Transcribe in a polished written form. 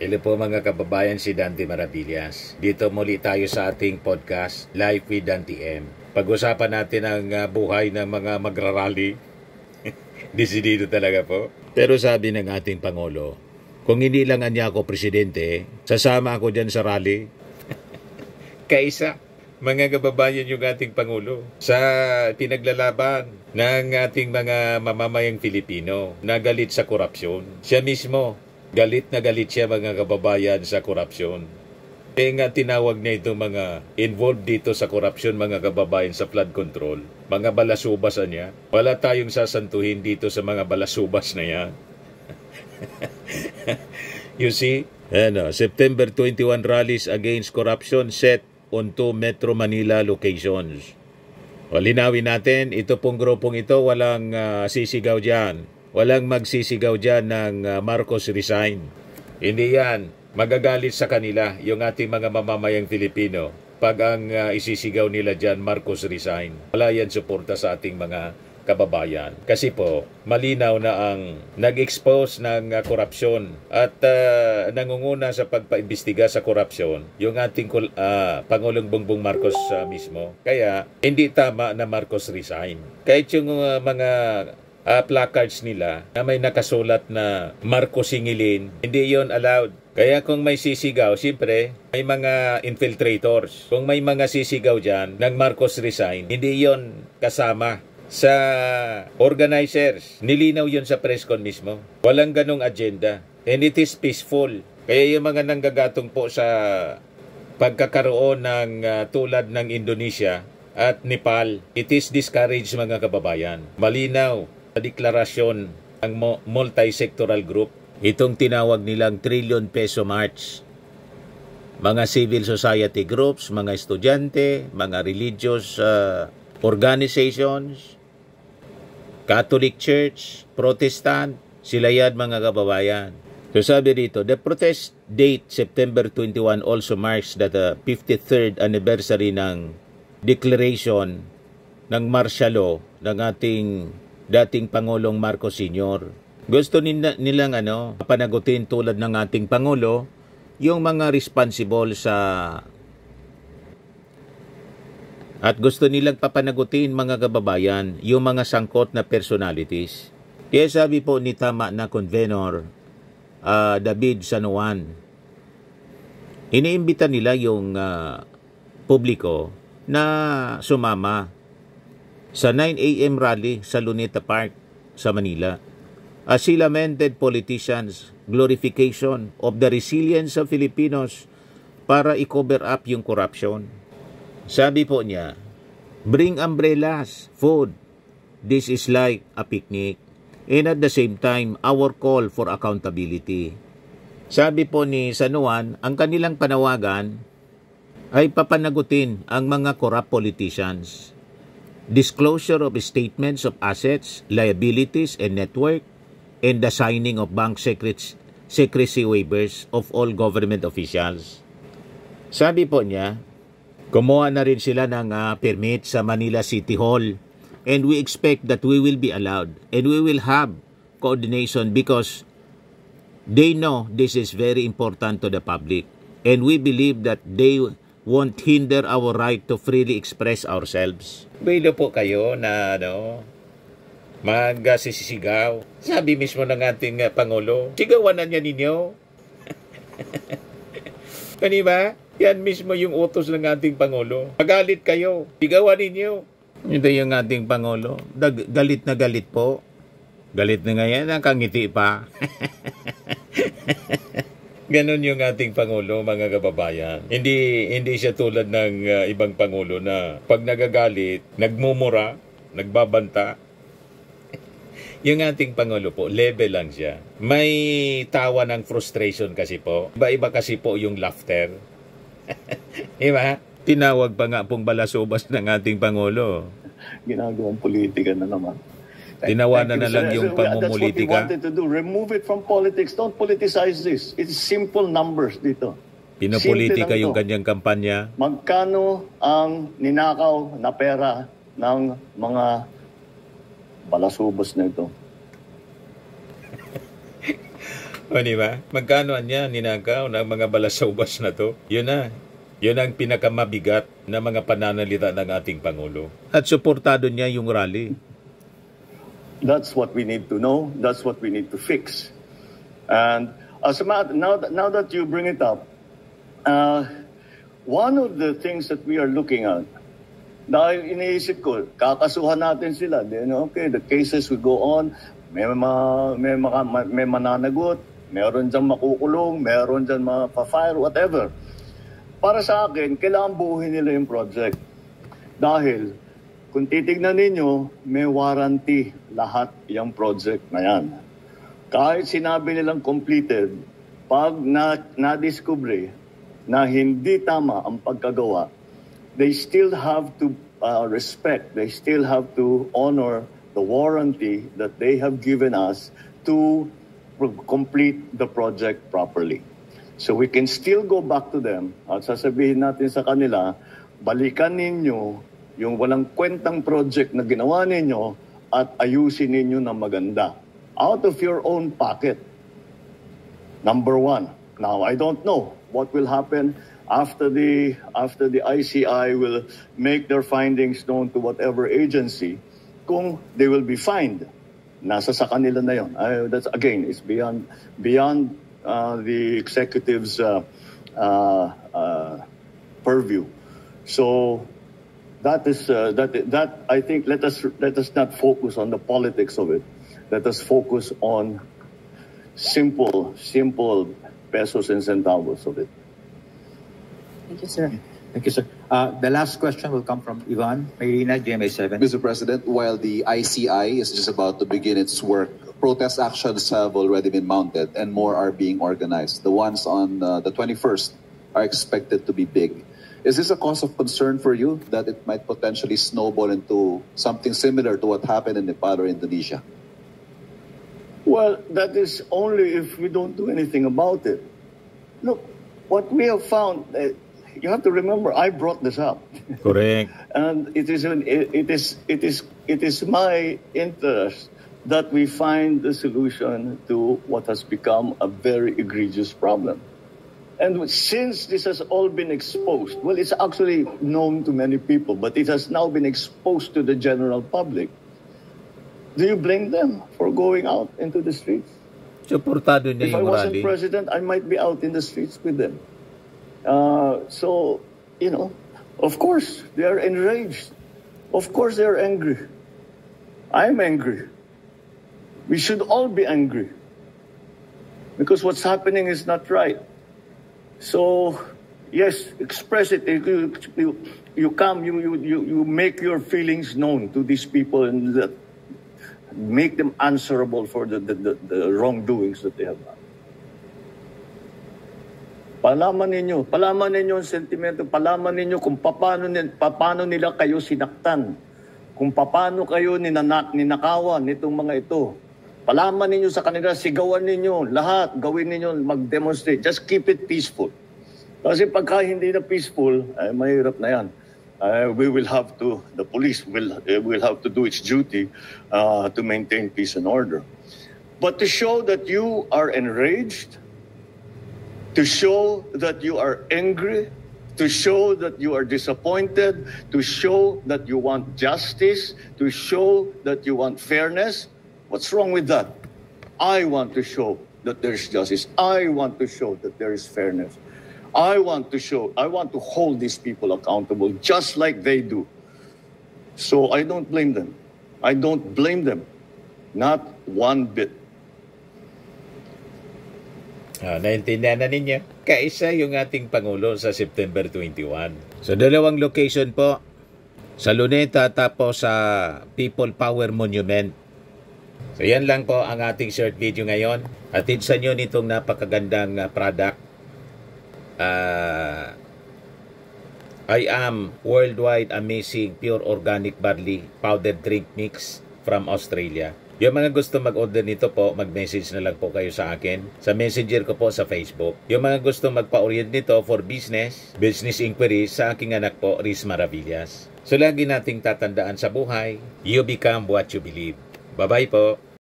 Hello po mga kababayan, si Dante Maravillas. Dito muli tayo sa ating podcast, Live with Dante M. Pag-usapan natin ang buhay ng mga magrarally. Desidido talaga po. Pero sabi ng ating Pangulo, kung hindi lang niya ako presidente, sasama ako dyan sa rally. Kaisa, mga kababayan yung ating Pangulo sa pinaglalaban ng ating mga mamamayang Pilipino na galit sa korupsyon. Siya mismo, galit na galit siya mga kababayan sa korupsyon. Kaya nga tinawag niya itong mga involved dito sa korupsyon mga kababayan sa flood control. Mga balasubas niya. Wala tayong sasantuhin dito sa mga balasubas na yan. You see? September 21 rallies against corruption set on 2 Metro Manila locations. Linawin natin, ito pong grupong ito walang sisigaw dyan. Walang magsisigaw dyan ng Marcos resign. Hindi yan. Magagalit sa kanila yung ating mga mamamayang Filipino pag ang isisigaw nila dyan Marcos resign. Wala yan suporta sa ating mga kababayan. Kasi po, malinaw na ang nag-expose ng korupsyon at nangunguna sa pagpaimbestiga sa korupsyon yung ating Pangulong Bongbong Marcos mismo. Kaya, hindi tama na Marcos resign. Kahit yung mga placards nila na may nakasulat na Marcos singilin, hindi yon allowed. Kaya kung may sisigaw, siyempre, may mga infiltrators. Kung may mga sisigaw dyan ng Marcos resign, hindi yon kasama sa organizers. Nilinaw yon sa press con mismo. Walang ganong agenda. And it is peaceful. Kaya yung mga nanggagatong po sa pagkakaroon ng tulad ng Indonesia at Nepal, it is discouraged mga kababayan. Malinaw sa deklarasyon ng multi-sectoral group, itong tinawag nilang trillion peso march. Mga civil society groups, mga estudyante, mga religious organizations, Catholic Church, Protestant, sila yan mga kababayan. So sabi dito, the protest date September 21 also marks the 53rd anniversary ng declaration ng martial law ng ating dating Pangulong Marcos Sr. Gusto nilang panagutin tulad ng ating Pangulo yung mga responsible sa at gusto nilang papanagutin mga kababayan yung mga sangkot na personalities. Kaya sabi po ni tama na convenor David San Juan, iniimbita nila yung publiko na sumama sa 9 a.m. rally sa Luneta Park sa Manila. As he lamented politicians' glorification of the resilience of Filipinos para i-cover up yung corruption. Sabi po niya, bring umbrellas, food. This is like a picnic. And at the same time, our call for accountability. Sabi po ni San Juan, ang kanilang panawagan ay papanagutin ang mga corrupt politicians. Disclosure of statements of assets, liabilities, and network, and the signing of bank secrecy waivers of all government officials. Sabi po niya, kumuha na rin sila ng permit sa Manila City Hall, and we expect that we will be allowed, and we will have coordination because they know this is very important to the public, and we believe that they won't hinder our right to freely express ourselves. Bilo po kayo na magsisigaw. Sabi mismo ng ating Pangulo, sigawan na niya ninyo. Kaniba? Yan mismo yung utos ng ating Pangulo. Magalit kayo, sigawan ninyo. Ito yung ating Pangulo. Galit na galit po. Galit na ngayon, nakangiti pa. Ganon yung ating Pangulo, mga kababayan. Hindi siya tulad ng ibang Pangulo na pag nagagalit, nagmumura, nagbabanta. Yung ating Pangulo po, level lang siya. May tawa ng frustration kasi po. Iba-iba kasi po yung laughter. Diba? Tinawag pa nga pong balasubas ng ating Pangulo. Ginagawang politika na naman. Tinawanan na lang yung pamumulitika. That's what we wanted to do. Remove it from politics. Don't politicize this. It's simple numbers dito. Pinopolitika yung kanyang kampanya. Magkano ang ninakaw na pera ng mga balasubos na ito? O, di ba? Magkano niya ninakaw ng mga balasobas na to? Yun na. Yun ang pinakamabigat na mga pananalita ng ating Pangulo. At suportado niya yung rally. That's what we need to know. That's what we need to fix. And as a matter, now that you bring it up, one of the things that we are looking at, dahil iniisip ko, kakasuhan natin sila. Then, okay, the cases will go on. May mananagot, meron dyan makukulong, meron dyan mapafire, whatever. Para sa akin, kailangan buuhin nila yung project. Dahil, kung titignan ninyo, may warranty lahat yung project na yan. Kahit sinabi nilang completed, pag na-discover na hindi tama ang pagkagawa, they still have to respect, they still have to honor the warranty that they have given us to complete the project properly. So we can still go back to them at sasabihin natin sa kanila, balikan ninyo yung walang kwentang project na ginawa ninyo at ayusin ninyo na maganda. Out of your own pocket. Number one. Now, I don't know what will happen after the ICI will make their findings known to whatever agency, kung they will be fined. Nasa sa kanila na yun. That's again, it's beyond the executive's purview. So that I think let us not focus on the politics of it. Let us focus on simple pesos and centavos of it. Thank you, sir. Thank you, sir. The last question will come from Ivan Mayrina, GMA7. Mr. President, while the ICI is just about to begin its work, protest actions have already been mounted and more are being organized. The ones on the 21st are expected to be big. Is this a cause of concern for you that it might potentially snowball into something similar to what happened in Nepal or Indonesia? Well, that is only if we don't do anything about it. Look, what we have found, you have to remember, I brought this up. Correct. And it is my interest that we find the solution to what has become a very egregious problem. And since this has all been exposed, well, it's actually known to many people, but it has now been exposed to the general public. Do you blame them for going out into the streets? Suportado If niya I yung wasn't rally. president, I might be out in the streets with them. So, of course, they are enraged. Of course, they are angry. I'm angry. We should all be angry. Because what's happening is not right. So, yes, express it. You come, you make your feelings known to these people and make them answerable for the wrongdoings that they have done. Palaman ninyo ang sentimento, palaman ninyo kung paano nila kayo sinaktan, kung paano kayo ninakawan nitong mga ito. Palaman ninyo sa kanila, sigawan ninyo, lahat, gawin ninyo, mag-demonstrate. Just keep it peaceful. Kasi pagka hindi na peaceful, mahirap na yan. The police will have to do its duty to maintain peace and order. But to show that you are enraged, to show that you are angry, to show that you are disappointed, to show that you want justice, to show that you want fairness, what's wrong with that? I want to show that there's justice. I want to show that there is fairness. I want to hold these people accountable just like they do. So I don't blame them. I don't blame them. Not one bit. Naintindihan na ninyo. Kaisa yung ating Pangulo sa September 21. So, dalawang location po. Sa Luneta tapos sa People Power Monument. So, yan lang po ang ating short video ngayon. Atid sa nyo nitong napakagandang product. I am worldwide amazing pure organic barley powdered drink mix from Australia. Yung mga gusto mag-order nito po, mag-message na lang po kayo sa akin. Sa messenger ko po sa Facebook. Yung mga gusto magpa-orient nito for business inquiries sa aking anak po, Riz Maravillas. So lagi nating tatandaan sa buhay, you become what you believe. Bye-bye po.